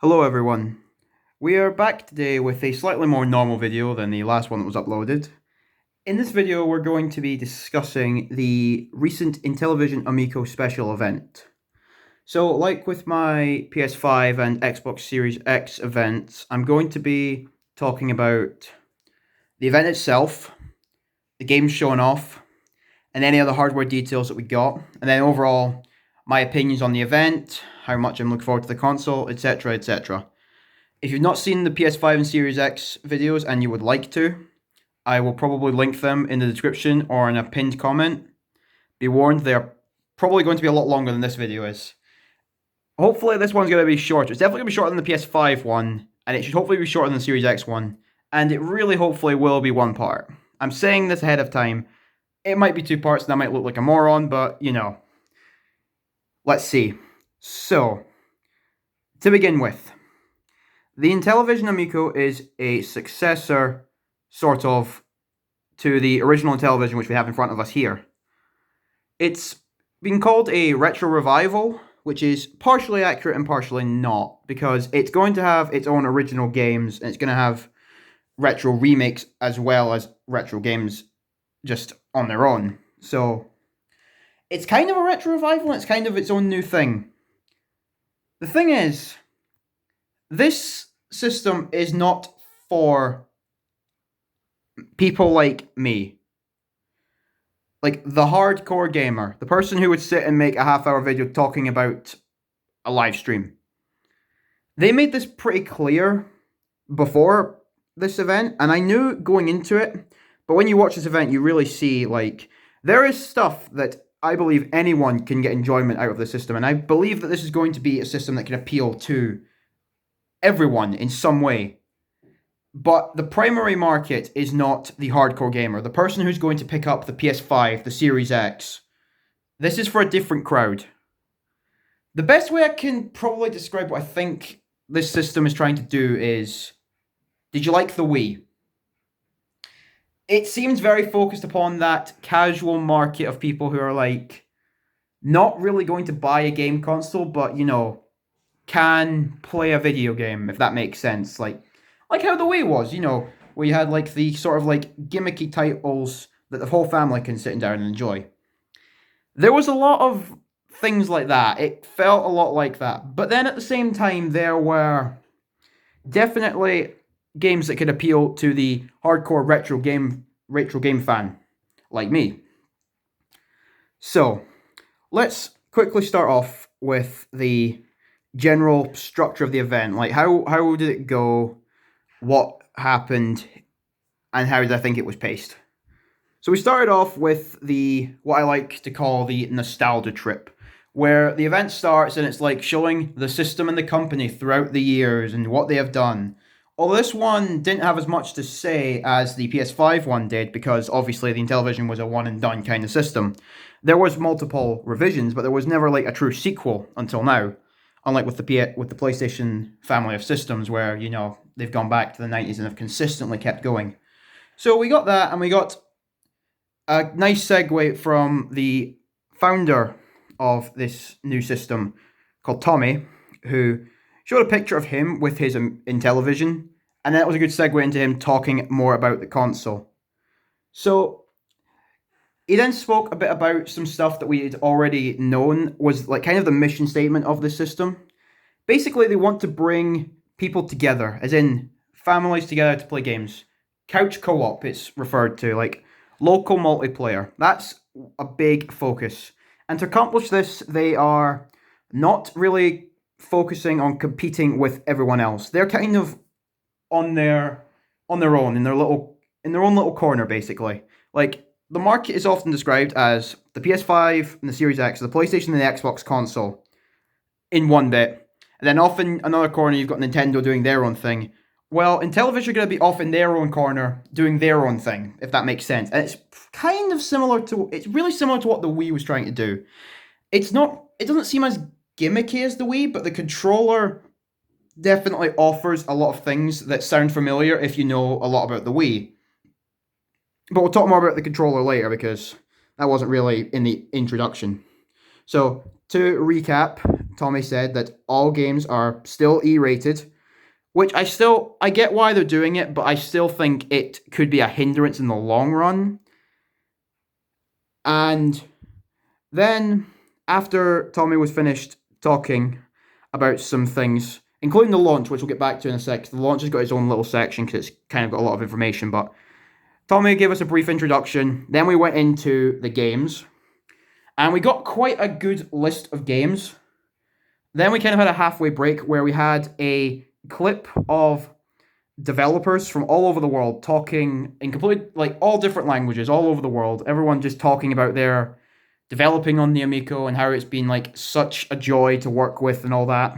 Hello everyone. We are back today with a slightly more normal video than the last one that was uploaded. In this video we're going to be discussing the recent Intellivision Amico special event. So like with my PS5 and Xbox Series X events, I'm going to be talking about the event itself, the games shown off, and any other hardware details that we got, and then overall my opinions on the event, how much I'm looking forward to the console, etc, etc. If you've not seen the PS5 and Series X videos and you would like to, I will probably link them in the description or in a pinned comment. Be warned, they are probably going to be a lot longer than this video is. Hopefully this one's going to be shorter. It's definitely going to be shorter than the PS5 one, and it should hopefully be shorter than the Series X one, and it really hopefully will be one part. I'm saying this ahead of time. It might be two parts and I might look like a moron, but you know. Let's see. So, to begin with, the Intellivision Amico is a successor, sort of, to the original Intellivision which we have in front of us here. It's been called a retro revival, which is partially accurate and partially not, because it's going to have its own original games, and it's going to have retro remakes as well as retro games just on their own. So, it's kind of a retro revival, and it's kind of its own new thing. The thing is, this system is not for people like me. Like the hardcore gamer, the person who would sit and make a half-hour video talking about a live stream. They made this pretty clear before this event, and I knew going into it, but when you watch this event, you really see, like, there is stuff that I believe anyone can get enjoyment out of the system, and I believe that this is going to be a system that can appeal to everyone in some way. But the primary market is not the hardcore gamer, the person who's going to pick up the PS5, the Series X. This is for a different crowd. The best way I can probably describe what I think this system is trying to do is, did you like the Wii? It seems very focused upon that casual market of people who are like, not really going to buy a game console, but you know, can play a video game, if that makes sense. Like how the Wii was, you know, where you had like the sort of like gimmicky titles that the whole family can sit down and enjoy. There was a lot of things like that. It felt a lot like that. But then at the same time, there were definitely games that could appeal to the hardcore retro game fan like me. So, let's quickly start off with the general structure of the event. Like how did it go? What happened? And how did I think it was paced? So we started off with the what I like to call the nostalgia trip, where the event starts and it's like showing the system and the company throughout the years and what they have done. Although this one didn't have as much to say as the PS5 one did, because obviously the Intellivision was a one and done kind of system. There was multiple revisions, but there was never like a true sequel until now. Unlike with the PlayStation family of systems, where you know they've gone back to the 90s and have consistently kept going. So we got that, and we got a nice segue from the founder of this new system called Tommy, who showed a picture of him with his Intellivision, and that was a good segue into him talking more about the console. So he then spoke a bit about some stuff that we had already known was like kind of the mission statement of the system. Basically, they want to bring people together, as in families together to play games. Couch co-op, it's referred to, like local multiplayer. That's a big focus. And to accomplish this, they are not really focusing on competing with everyone else. They're kind of on their own, in their own little corner, basically. Like, the market is often described as the PS5 and the Series X, the PlayStation and the Xbox console in one bit. And then off in another corner, you've got Nintendo doing their own thing. Well, Intellivision are going to be off in their own corner doing their own thing, if that makes sense. And it's kind of similar to, it's really similar to what the Wii was trying to do. It doesn't seem as gimmicky as the Wii, but the controller definitely offers a lot of things that sound familiar if you know a lot about the Wii. But we'll talk more about the controller later, because that wasn't really in the introduction. So, to recap, Tommy said that all games are still E-rated, which I get why they're doing it, but I still think it could be a hindrance in the long run. And then, after Tommy was finished talking about some things, including the launch, which we'll get back to in a sec. The launch has got its own little section because it's kind of got a lot of information, but Tommy gave us a brief introduction. Then we went into the games, and we got quite a good list of games. Then we kind of had a halfway break where we had a clip of developers from all over the world talking in complete, like, all different languages, all over the world. Everyone just talking about their developing on the Amico and how it's been, like, such a joy to work with and all that.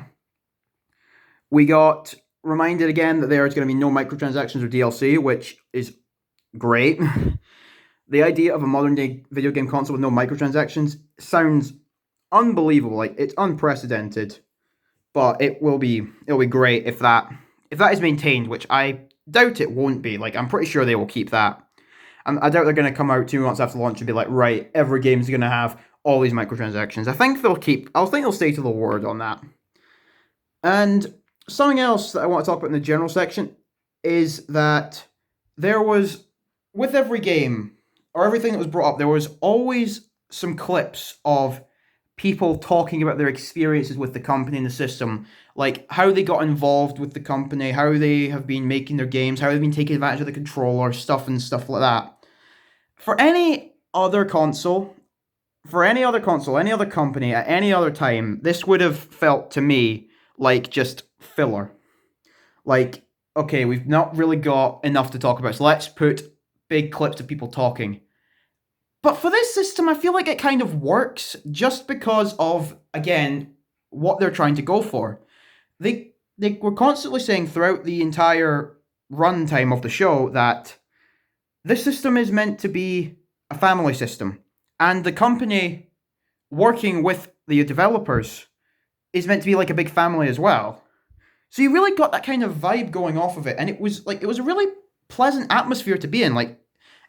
We got reminded again that there's going to be no microtransactions or DLC, which is great. The idea of a modern day video game console with no microtransactions sounds unbelievable. Like, it's unprecedented, but it'll be great if that is maintained, which I doubt it won't be. Like, I'm pretty sure they will keep that. I doubt they're going to come out 2 months after launch and be like, right, every game's going to have all these microtransactions. I think they'll stay to the word on that. And something else that I want to talk about in the general section is that there was, with every game, or everything that was brought up, there was always some clips of people talking about their experiences with the company and the system, like how they got involved with the company, how they have been making their games, how they've been taking advantage of the controller, stuff like that. For any other console, any other company, at any other time, this would have felt to me like just filler. Like, okay, we've not really got enough to talk about, so let's put big clips of people talking. But for this system, I feel like it kind of works just because of, again, what they're trying to go for. They were constantly saying throughout the entire runtime of the show that this system is meant to be a family system, and the company working with the developers is meant to be like a big family as well. So you really got that kind of vibe going off of it, and it was a really pleasant atmosphere to be in. Like,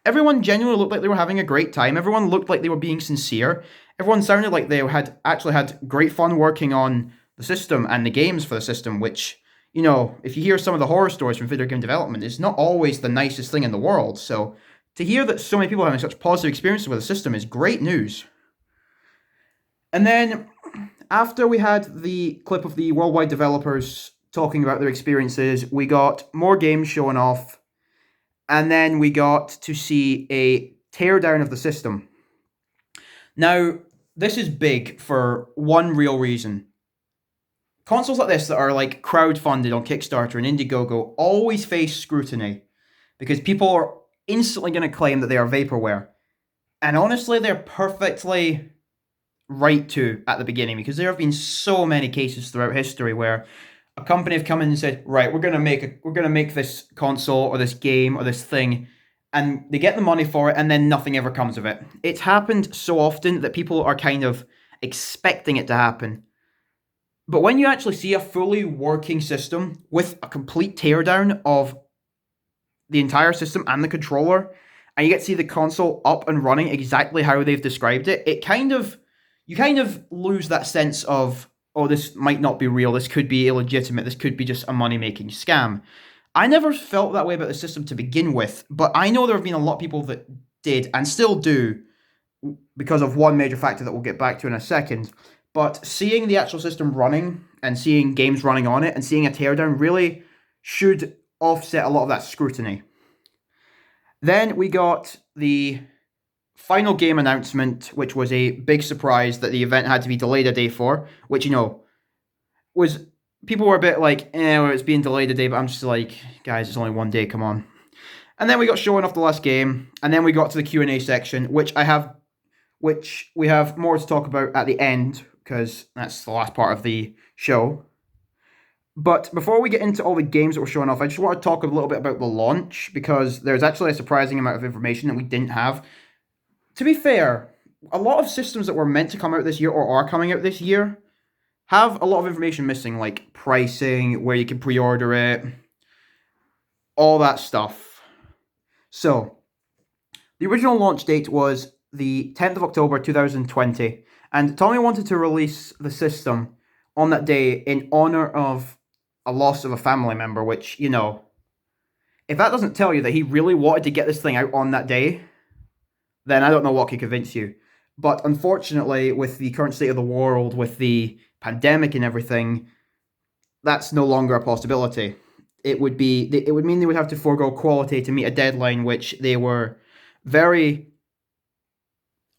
everyone genuinely looked like they were having a great time. Everyone looked like they were being sincere. Everyone sounded like they had actually had great fun working on the system and the games for the system, which, you know, if you hear some of the horror stories from video game development, it's not always the nicest thing in the world. So to hear that so many people are having such positive experiences with the system is great news. And then, after we had the clip of the worldwide developers talking about their experiences, we got more games showing off, and then we got to see a teardown of the system. Now, this is big for one real reason. Consoles like this that are like crowdfunded on Kickstarter and Indiegogo always face scrutiny because people are instantly going to claim that they are vaporware. And honestly, they're perfectly right to at the beginning, because there have been so many cases throughout history where a company have come in and said, right, we're gonna make this console or this game or this thing, and they get the money for it, and then nothing ever comes of it. It's happened so often that people are kind of expecting it to happen. But when you actually see a fully working system with a complete teardown of the entire system and the controller, and you get to see the console up and running exactly how they've described it, you kind of lose that sense of, oh, this might not be real, this could be illegitimate, this could be just a money-making scam. I never felt that way about the system to begin with, but I know there have been a lot of people that did, and still do, because of one major factor that we'll get back to in a second. But seeing the actual system running, and seeing games running on it, and seeing a teardown really should offset a lot of that scrutiny. Then we got the final game announcement, which was a big surprise that the event had to be delayed a day for, which, you know, was, people were a bit like, well, it's being delayed a day, but I'm just like, guys, it's only one day, come on. And then we got showing off the last game, and then we got to the Q&A section, which we have more to talk about at the end, because that's the last part of the show. But before we get into all the games that were showing off, I just want to talk a little bit about the launch, because there's actually a surprising amount of information that we didn't have. To be fair, a lot of systems that were meant to come out this year or are coming out this year have a lot of information missing, like pricing, where you can pre-order it, all that stuff. So, the original launch date was the 10th of October 2020, and Tommy wanted to release the system on that day in honor of a loss of a family member, which, if that doesn't tell you that he really wanted to get this thing out on that day, then I don't know what could convince you. But unfortunately, with the current state of the world, with the pandemic and everything, that's no longer a possibility. It would mean they would have to forego quality to meet a deadline, which they were very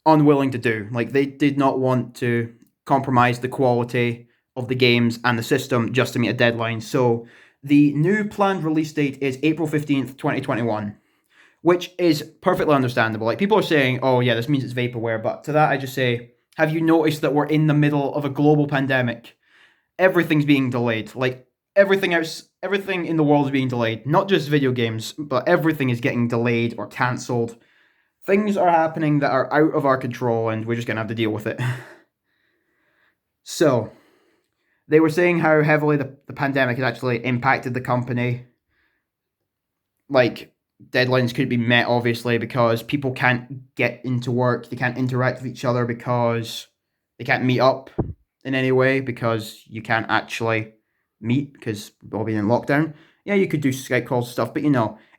unwilling to do. Like, they did not want to compromise the quality of the games and the system just to meet a deadline. So the new planned release date is April 15th, 2021, which is perfectly understandable. Like, people are saying, oh yeah, this means it's vaporware, but to that I just say, have you noticed that we're in the middle of a global pandemic? Everything's being delayed. Like, everything in the world is being delayed. Not just video games, but everything is getting delayed or cancelled. Things are happening that are out of our control, and we're just going to have to deal with it. So, they were saying how heavily the pandemic has actually impacted the company. Like, deadlines could be met, obviously, because people can't get into work, they can't interact with each other because they can't meet up in any way, because you can't actually meet because we've all been in lockdown. Yeah, you could do Skype calls and stuff, but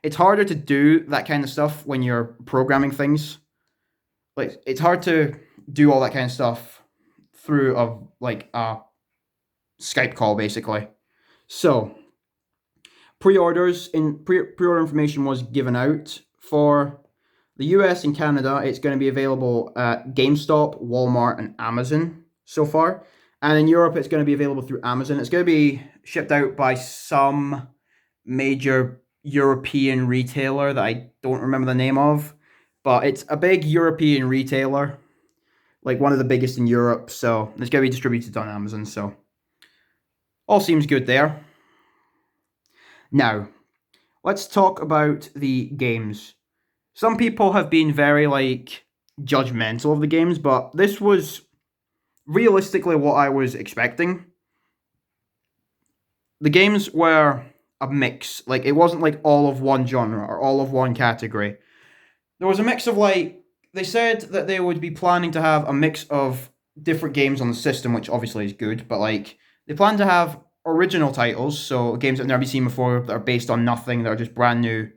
it's harder to do that kind of stuff when you're programming things. Like, it's hard to do all that kind of stuff through a Skype call, basically. So, pre-order information was given out for the US and Canada. It's going to be available at GameStop, Walmart, and Amazon so far. And in Europe, it's going to be available through Amazon. It's going to be shipped out by some major European retailer that I don't remember the name of. But it's a big European retailer, like one of the biggest in Europe. So it's going to be distributed on Amazon. So all seems good there. Now, let's talk about the games. Some people have been very, judgmental of the games, but this was realistically what I was expecting. The games were a mix. Like, it wasn't like all of one genre or all of one category. There was a mix of, they said that they would be planning to have a mix of different games on the system, which obviously is good, but they plan to have original titles, so games that have never been seen before, that are based on nothing, that are just brand new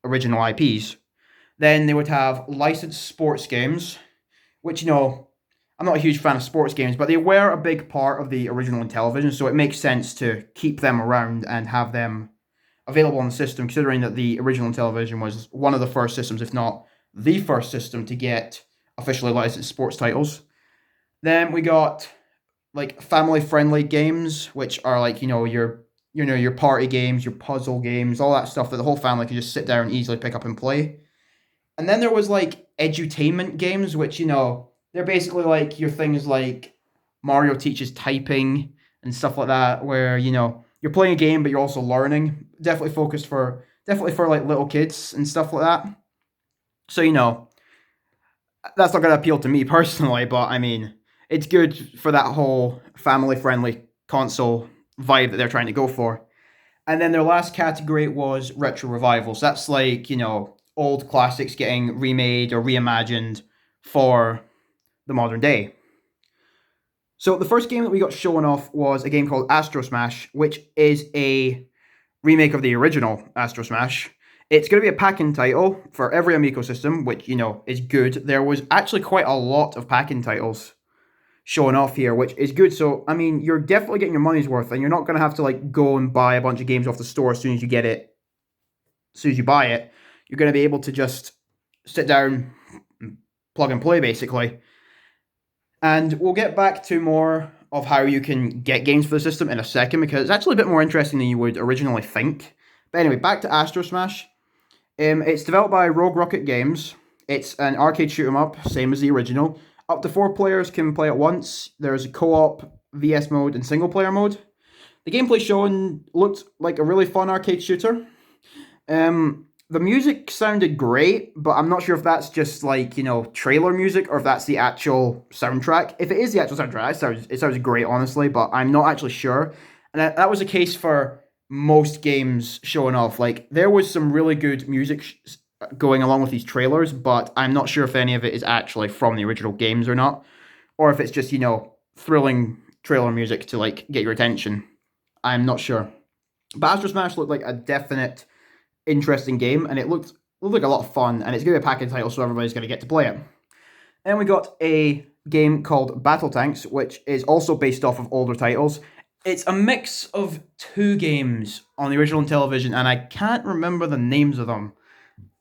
original IPs. Then they would have licensed sports games, which, I'm not a huge fan of sports games, but they were a big part of the original Intellivision, so it makes sense to keep them around and have them available on the system, considering that the original Intellivision was one of the first systems, if not the first system, to get officially licensed sports titles. Then we got family-friendly games, which are your party games, your puzzle games, all that stuff that the whole family can just sit down and easily pick up and play. And then there was edutainment games, which they're basically your things like Mario teaches typing and stuff like that, where you're playing a game but you're also learning. Definitely for little kids and stuff like that. So that's not gonna appeal to me personally, but I mean, it's good for that whole family-friendly console vibe that they're trying to go for. And then their last category was retro revivals. That's old classics getting remade or reimagined for the modern day. So the first game that we got shown off was a game called Astro Smash, which is a remake of the original Astro Smash. It's going to be a pack-in title for every Amico system, which, is good. There was actually quite a lot of pack-in titles showing off here, which is good. So, I mean, you're definitely getting your money's worth, and you're not going to have to, go and buy a bunch of games off the store as soon as you get it. As soon as you buy it, you're going to be able to just sit down, plug and play, basically. And we'll get back to more of how you can get games for the system in a second, because it's actually a bit more interesting than you would originally think. But anyway, back to Astro Smash. It's developed by Rogue Rocket Games. It's an arcade shoot-'em-up, same as the original. Up to 4 players can play at once. There's a co-op, VS mode, and single-player mode. The gameplay shown looked like a really fun arcade shooter. The music sounded great, but I'm not sure if that's just trailer music or if that's the actual soundtrack. If it is the actual soundtrack, it sounds great, honestly, but I'm not actually sure. And that was the case for most games showing off. There was some really good music going along with these trailers, but I'm not sure if any of it is actually from the original games or not, or if it's just, thrilling trailer music to like get your attention. I'm not sure. But Astro Smash looked like a definite interesting game, and it looked like a lot of fun, and it's going to be a package title, so everybody's going to get to play it. Then we got a game called Battle Tanks, which is also based off of older titles. It's a mix of two games on the original Intellivision, and I can't remember the names of them.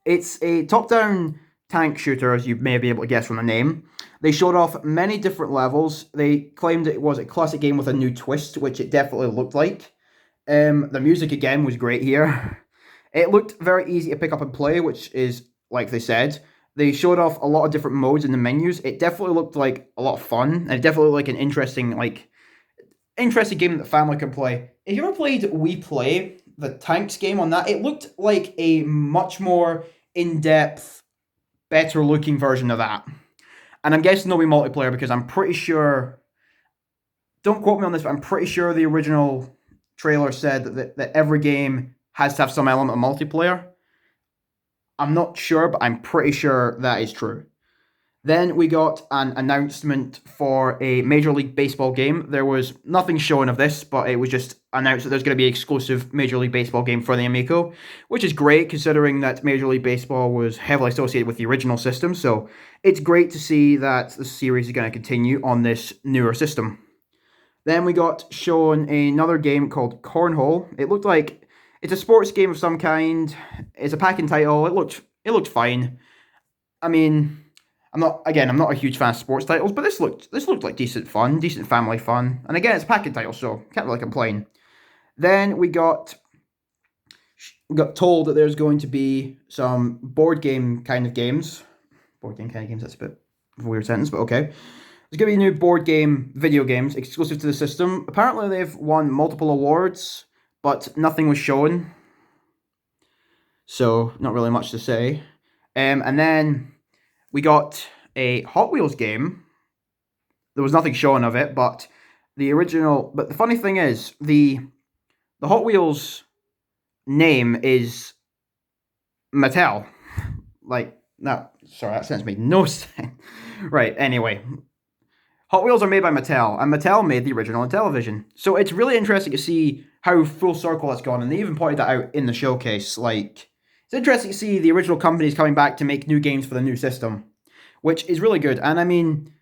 It's a top-down tank shooter, as you may be able to guess from the name. They showed off many different levels. They claimed it was a classic game with a new twist, which it definitely looked like. The music, again, was great here. It looked very easy to pick up and play, which is, like they said. They showed off a lot of different modes in the menus. It definitely looked like a lot of fun, and it definitely looked like an interesting game that the family can play. If you ever played We Play, the Tanks game on that, it looked like a much more in-depth, better-looking version of that. And I'm guessing there'll be multiplayer because I'm pretty sure... Don't quote me on this, but I'm pretty sure the original trailer said that every game has to have some element of multiplayer. I'm not sure, but I'm pretty sure that is true. Then we got an announcement for a Major League Baseball game. There was nothing shown of this, but it was just announced that there's going to be an exclusive Major League Baseball game for the Amico, which is great considering that Major League Baseball was heavily associated with the original system. So it's great to see that the series is going to continue on this newer system. Then we got shown another game called Cornhole. It looked like it's a sports game of some kind. It's a pack-in title. It looked fine. I mean, I'm not a huge fan of sports titles, but this looked like decent fun, decent family fun. And again, it's a pack-in title, so can't really complain. Then we got told that there's going to be some board game kind of games. Board game kind of games, that's a bit of a weird sentence, but okay. There's going to be new board game video games exclusive to the system. Apparently they've won multiple awards, but nothing was shown. So, not really much to say. And then we got a Hot Wheels game. There was nothing shown of it, but the funny thing is, the Hot Wheels name is Mattel. Sorry, that sentence made no sense. Right, anyway. Hot Wheels are made by Mattel, and Mattel made the original Intellivision. So it's really interesting to see how full circle that's gone, and they even pointed that out in the showcase. It's interesting to see the original companies coming back to make new games for the new system, which is really good. And I mean,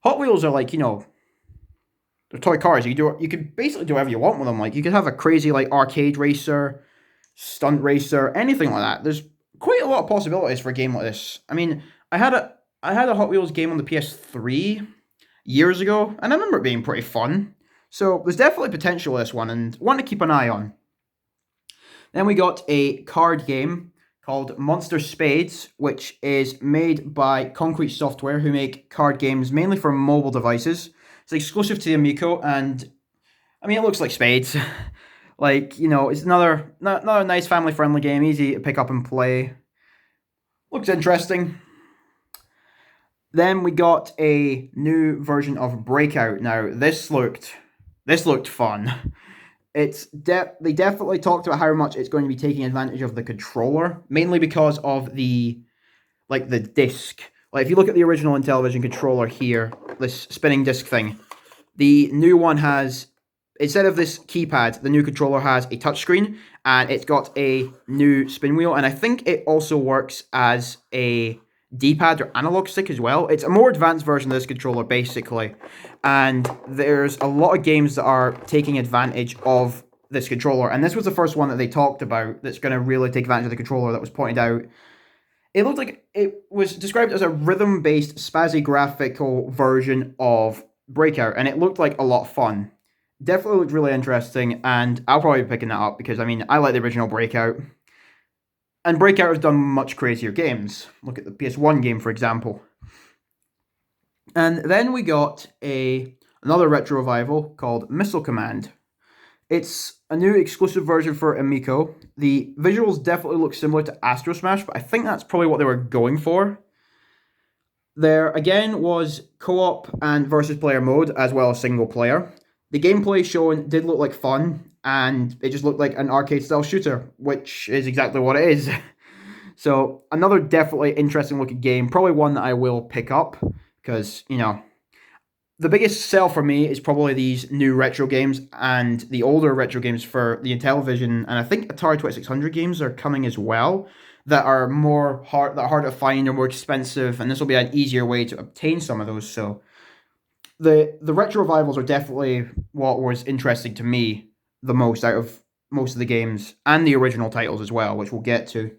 Hot Wheels are they're toy cars. You can basically do whatever you want with them. You could have a crazy arcade racer, stunt racer, anything like that. There's quite a lot of possibilities for a game like this. I mean, I had a Hot Wheels game on the PS3 years ago, and I remember it being pretty fun. So there's definitely potential with this one, and one to keep an eye on. Then we got a card game called Monster Spades, which is made by Concrete Software, who make card games mainly for mobile devices. It's exclusive to the Amico, and I mean, it looks like Spades. It's another nice family-friendly game, easy to pick up and play. Looks interesting. Then we got a new version of Breakout. Now, this looked fun. They definitely talked about how much it's going to be taking advantage of the controller, mainly because of the disc. If you look at the original Intellivision controller here, this spinning disc thing, the new one has, instead of this keypad, the new controller has a touchscreen, and it's got a new spin wheel, and I think it also works as a D-pad or analog stick as well. It's a more advanced version of this controller, basically, and there's a lot of games that are taking advantage of this controller, and this was the first one that they talked about that's going to really take advantage of the controller that was pointed out. It looked like it was described as a rhythm-based, spazzy graphical version of Breakout, and it looked like a lot of fun. Definitely looked really interesting, and I'll probably be picking that up because, I mean, I like the original Breakout. And Breakout has done much crazier games. Look at the PS1 game, for example. And then we got another retro revival called Missile Command. It's a new exclusive version for Amico. The visuals definitely look similar to Astro Smash, but I think that's probably what they were going for. There, again, was co-op and versus player mode, as well as single player. The gameplay shown did look like fun, and it just looked like an arcade-style shooter, which is exactly what it is. So, another definitely interesting looking game, probably one that I will pick up, because, the biggest sell for me is probably these new retro games and the older retro games for the Intellivision, and I think Atari 2600 games are coming as well, that are hard to find or more expensive, and this will be an easier way to obtain some of those. So the retro revivals are definitely what was interesting to me the most out of most of the games, and the original titles as well, which we'll get to.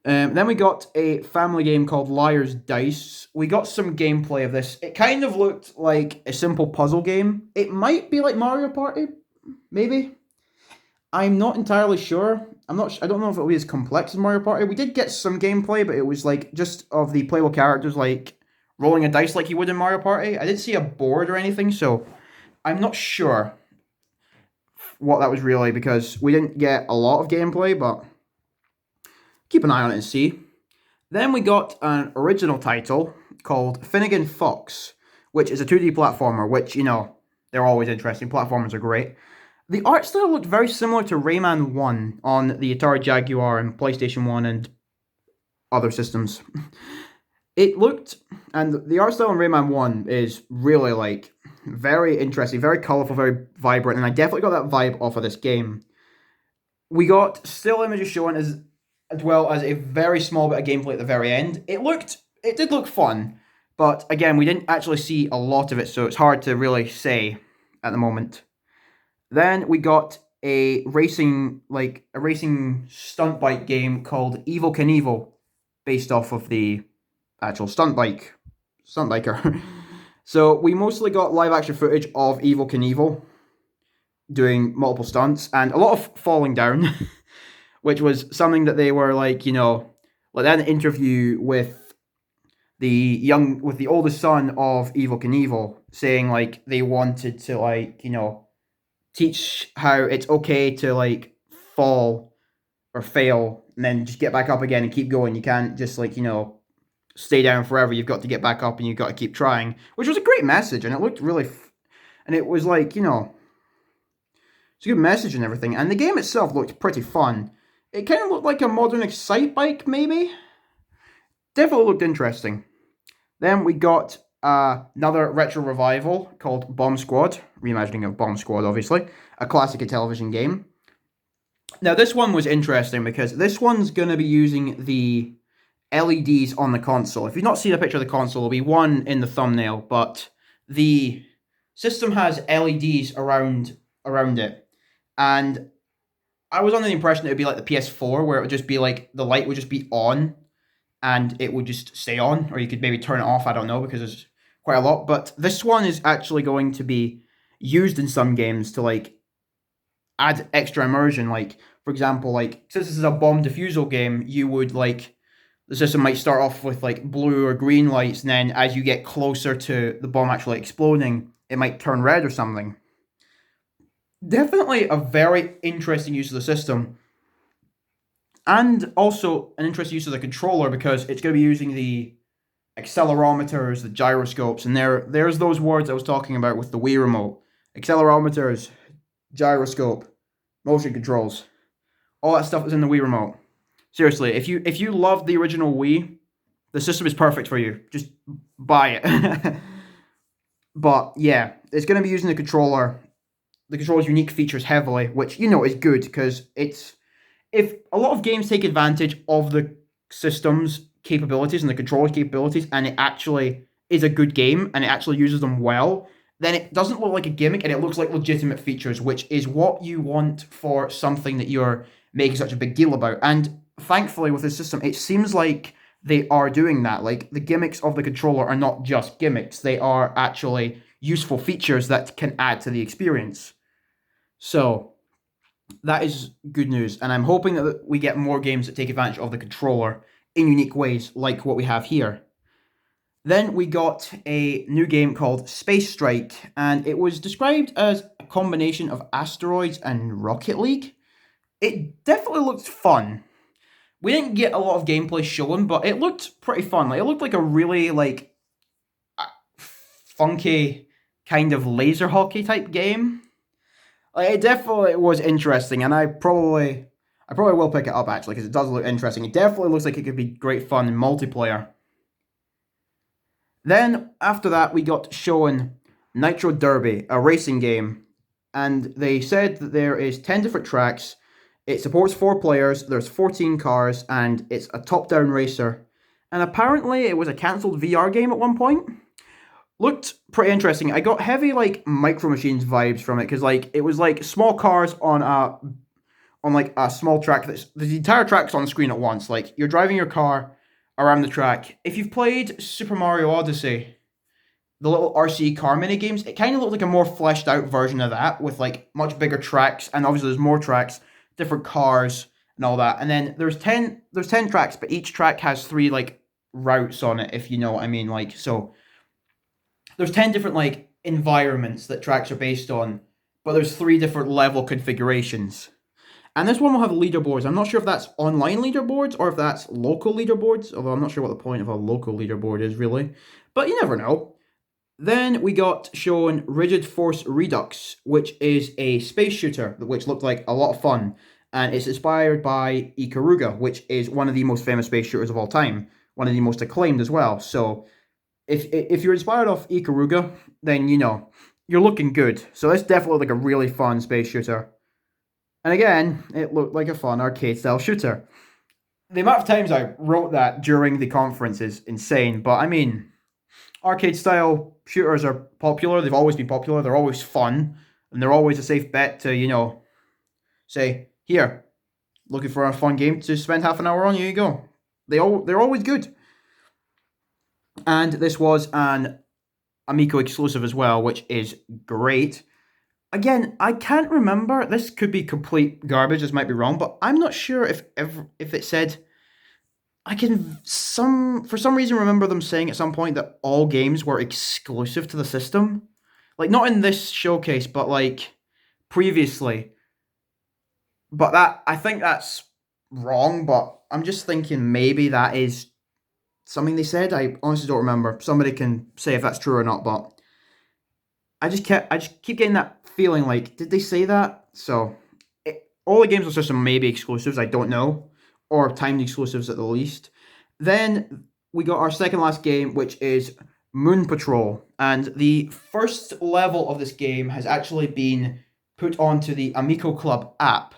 Then we got a family game called Liar's Dice. We got some gameplay of this. It kind of looked like a simple puzzle game. It might be like Mario Party, maybe. I'm not entirely sure. I don't know if it'll be as complex as Mario Party. We did get some gameplay, but it was like just of the playable characters, like rolling a dice like you would in Mario Party. I didn't see a board or anything, so I'm not sure what that was really, because we didn't get a lot of gameplay, but keep an eye on it and see. Then we got an original title called Finnegan Fox, which is a 2D platformer, which, you know, they're always interesting. Platformers are great. The art style looked very similar to Rayman 1 on the Atari Jaguar and PlayStation 1 and other systems. It looked, and the art style on Rayman 1 is really, like, very interesting, very colorful, very vibrant, and I definitely got that vibe off of this game. We got still images showing as well as a very small bit of gameplay at the very end. It did look fun, but again, we didn't actually see a lot of it, so it's hard to really say at the moment. Then we got a racing stunt bike game called Evel Knievel, based off of the actual stunt biker. So we mostly got live action footage of Evel Knievel doing multiple stunts and a lot of falling down, which was something that they were like, you know, like an interview with the oldest son of Evel Knievel, saying like they wanted to, like, you know, teach how it's okay to like fall or fail and then just get back up again and keep going. You can't just, like, you know, stay down forever. You've got to get back up and you've got to keep trying, which was a great message, and it looked really and it was like, you know, it's a good message and everything, and the game itself looked pretty fun. It kind of looked like a modern Excite bike, maybe. Definitely looked interesting. Then we got another retro revival called Bomb Squad, reimagining of Bomb Squad, obviously, a classic Intellivision game. Now, this one was interesting because this one's going to be using the LEDs on the console. If you've not seen a picture of the console, there'll be one in the thumbnail, but the system has LEDs around it. And I was under the impression it would be like the PS4, where it would just be like the light would just be on and it would just stay on, or you could maybe turn it off, I don't know, because there's quite a lot. But this one is actually going to be used in some games to like add extra immersion. Like, for example, like, since this is a bomb defusal game, you would like, the system might start off with like blue or green lights, and then as you get closer to the bomb actually exploding, it might turn red or something. Definitely a very interesting use of the system. And also an interesting use of the controller, because it's going to be using the accelerometers, the gyroscopes, and there's those words I was talking about with the Wii remote. Accelerometers, gyroscope, motion controls. All that stuff is in the Wii remote. Seriously, if you love the original Wii, the system is perfect for you. Just buy it. But yeah, it's going to be using the controller's unique features heavily, which, you know, is good, because if a lot of games take advantage of the system's capabilities and the controller's capabilities, and it actually is a good game and it actually uses them well, then it doesn't look like a gimmick and it looks like legitimate features, which is what you want for something that you're making such a big deal about. And thankfully with this system, it seems like they are doing that. Like, the gimmicks of the controller are not just gimmicks, they are actually useful features that can add to the experience. So that is good news, and I'm hoping that we get more games that take advantage of the controller in unique ways, like what we have here. Then we got a new game called Space Strike, and it was described as a combination of Asteroids and Rocket League. It definitely looked fun. We didn't get a lot of gameplay shown, but it looked pretty fun. Like, it looked like a really, like, funky kind of laser hockey type game. Like, it definitely was interesting, and I probably will pick it up, actually, because it does look interesting. It definitely looks like it could be great fun in multiplayer. Then after that, we got shown Nitro Derby, a racing game. And they said that there is 10 different tracks. It supports 4 players, there's 14 cars, and it's a top-down racer. And apparently it was a cancelled VR game at one point. Looked pretty interesting. I got heavy, like, Micro Machines vibes from it, because, like, it was, like, small cars on a small track. The entire track's on the screen at once. Like, you're driving your car around the track. If you've played Super Mario Odyssey, the little RC car mini games, it kind of looked like a more fleshed out version of that with like much bigger tracks, and obviously there's more tracks, different cars and all that. And then there's 10 tracks, but each track has 3 like routes on it, if you know what I mean. Like, so there's 10 different like environments that tracks are based on, but there's 3 different level configurations. And this one will have leaderboards. I'm not sure if that's online leaderboards or if that's local leaderboards, although I'm not sure what the point of a local leaderboard is really, but you never know. Then we got shown Rigid Force Redux, which is a space shooter, which looked like a lot of fun. And it's inspired by Ikaruga, which is one of the most famous space shooters of all time. One of the most acclaimed as well. So if you're inspired off Ikaruga, then, you know, you're looking good. So this definitely looked like a really fun space shooter. And again, it looked like a fun arcade-style shooter. The amount of times I wrote that during the conference is insane, but I mean, arcade-style shooters are popular. They've always been popular. They're always fun. And they're always a safe bet to, you know, say, here, looking for a fun game to spend half an hour on? Here you go. They're always good. And this was an Amico exclusive as well, which is great. Again, I can't remember. This could be complete garbage. This might be wrong, but I'm not sure if it said... I can for some reason remember them saying at some point that all games were exclusive to the system. Like, not in this showcase, but like previously. But I think that's wrong, but I'm just thinking maybe that is something they said. I honestly don't remember. Somebody can say if that's true or not, but I just keep getting that feeling like, did they say that? So all the games on the system may be exclusives, I don't know. Or timed exclusives at the least. Then we got our second last game, which is Moon Patrol. And the first level of this game has actually been put onto the Amico Club app.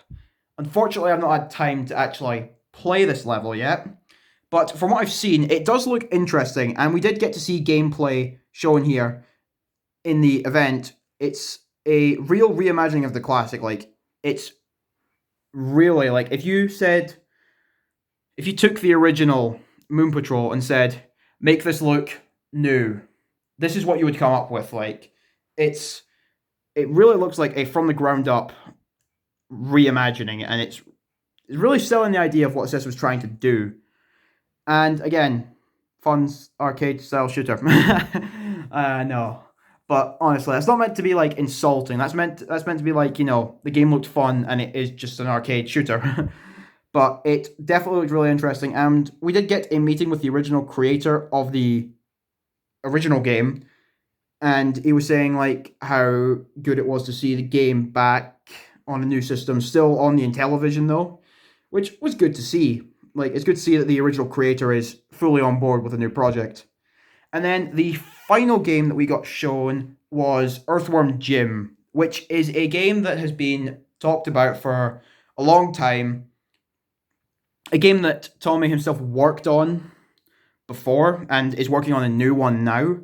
Unfortunately, I've not had time to actually play this level yet. But from what I've seen, it does look interesting. And we did get to see gameplay shown here in the event. It's a real reimagining of the classic. Like, it's really like, if you took the original Moon Patrol and said, make this look new, this is what you would come up with. Like, it really looks like a from the ground up reimagining, and it's really selling the idea of what this was trying to do. And again, fun arcade style shooter. No. But honestly, that's not meant to be like insulting. That's meant to be like, you know, the game looked fun and it is just an arcade shooter. But it definitely looked really interesting, and we did get a meeting with the original creator of the original game, and he was saying like how good it was to see the game back on a new system, still on the Intellivision though, which was good to see. Like, it's good to see that the original creator is fully on board with a new project. And then the final game that we got shown was Earthworm Jim, which is a game that has been talked about for a long time. A game that Tommy himself worked on before and is working on a new one now.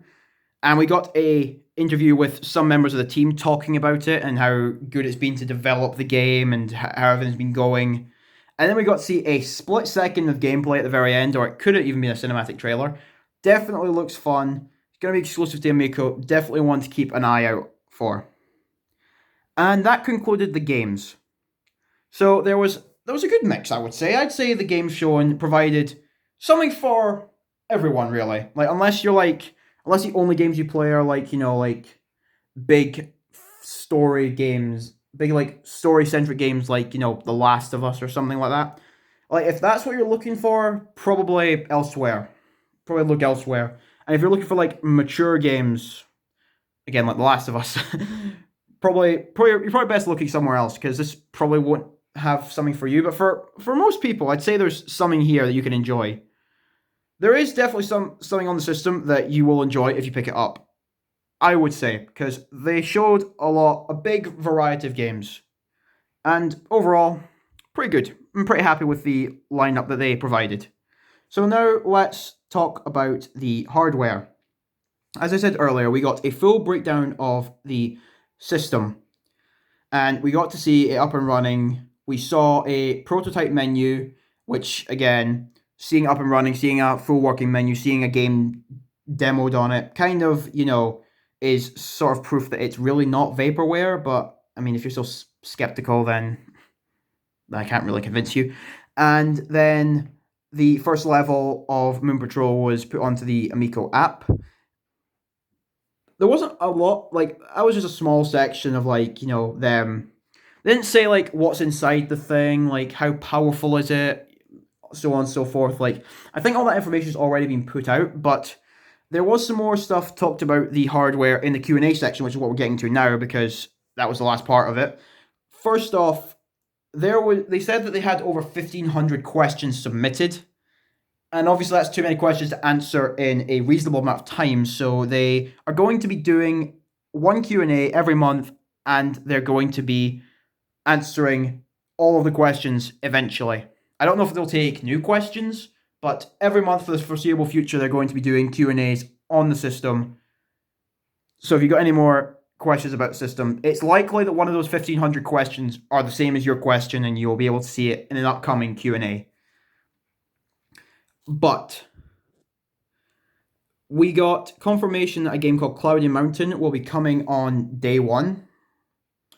And we got a interview with some members of the team talking about it and how good it's been to develop the game and how everything's been going. And then we got to see a split second of gameplay at the very end, or it could have even been a cinematic trailer. Definitely looks fun. It's going to be exclusive to Amico. Definitely one to keep an eye out for. And that concluded the games. So there was a good mix, I would say. I'd say the games shown provided something for everyone, really. Like, unless the only games you play are like, you know, like big story games, big like story-centric games like, you know, The Last of Us or something like that. Like, if that's what you're looking for, probably elsewhere. Probably look elsewhere. And if you're looking for like mature games, again, like The Last of Us, you're probably best looking somewhere else, because this probably won't have something for you. But for most people, I'd say there's something here that you can enjoy. There is definitely something on the system that you will enjoy if you pick it up. I would say, because they showed a big variety of games. And overall, pretty good. I'm pretty happy with the lineup that they provided. So now let's talk about the hardware. As I said earlier, we got a full breakdown of the system. And we got to see it up and running. We saw a prototype menu, which again, seeing it up and running, seeing a full working menu, seeing a game demoed on it, kind of, is sort of proof that it's really not vaporware. But I mean, if you're so skeptical, then I can't really convince you. And then the first level of Moon Patrol was put onto the Amico app. There wasn't a lot, that was just a small section of, them. They didn't say, what's inside the thing, how powerful is it, so on and so forth. I think all that information has already been put out, but there was some more stuff talked about the hardware in the Q&A section, which is what we're getting to now, because that was the last part of it. First off, they said that they had over 1,500 questions submitted. And obviously that's too many questions to answer in a reasonable amount of time. So they are going to be doing one Q&A every month, and they're going to be answering all of the questions eventually. I don't know if they'll take new questions, but every month for the foreseeable future, they're going to be doing Q&As on the system. So if you've got any more questions about the system, it's likely that one of those 1,500 questions are the same as your question, and you'll be able to see it in an upcoming Q&A. But we got confirmation that a game called Cloudy Mountain will be coming on day one.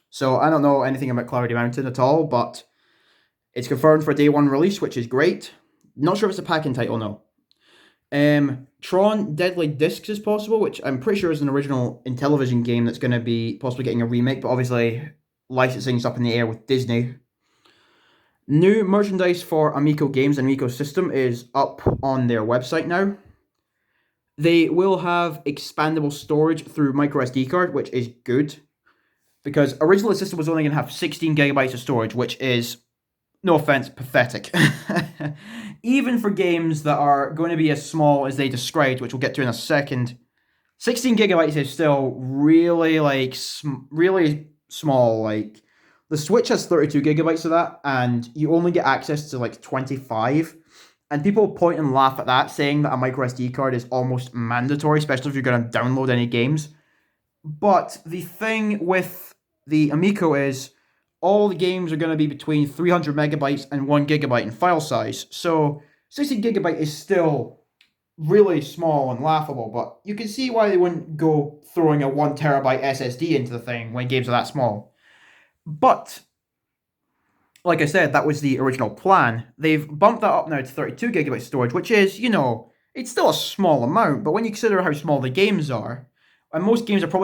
So I don't know anything about Cloudy Mountain at all, but it's confirmed for day one release, which is great. Not sure if it's a packing title, no. Tron Deadly Discs is possible, which I'm pretty sure is an original Intellivision game that's going to be possibly getting a remake, but obviously licensing's up in the air with Disney. New merchandise for Amico games and Amico system is up on their website now. They will have expandable storage through microSD card, which is good, because originally the system was only going to have 16 gigabytes of storage, which is, no offense, pathetic. Even for games that are going to be as small as they described, which we'll get to in a second, 16 gigabytes is still really, really small. The Switch has 32 gigabytes of that, and you only get access to 25. And people point and laugh at that, saying that a microSD card is almost mandatory, especially if you're going to download any games. But the thing with the Amico is all the games are going to be between 300 megabytes and 1 gigabyte in file size. So 60 gigabyte is still really small and laughable, but you can see why they wouldn't go throwing a 1 terabyte SSD into the thing when games are that small. But like I said, that was the original plan. They've bumped that up now to 32 gigabyte storage, which is, it's still a small amount, but when you consider how small the games are, and most games are probably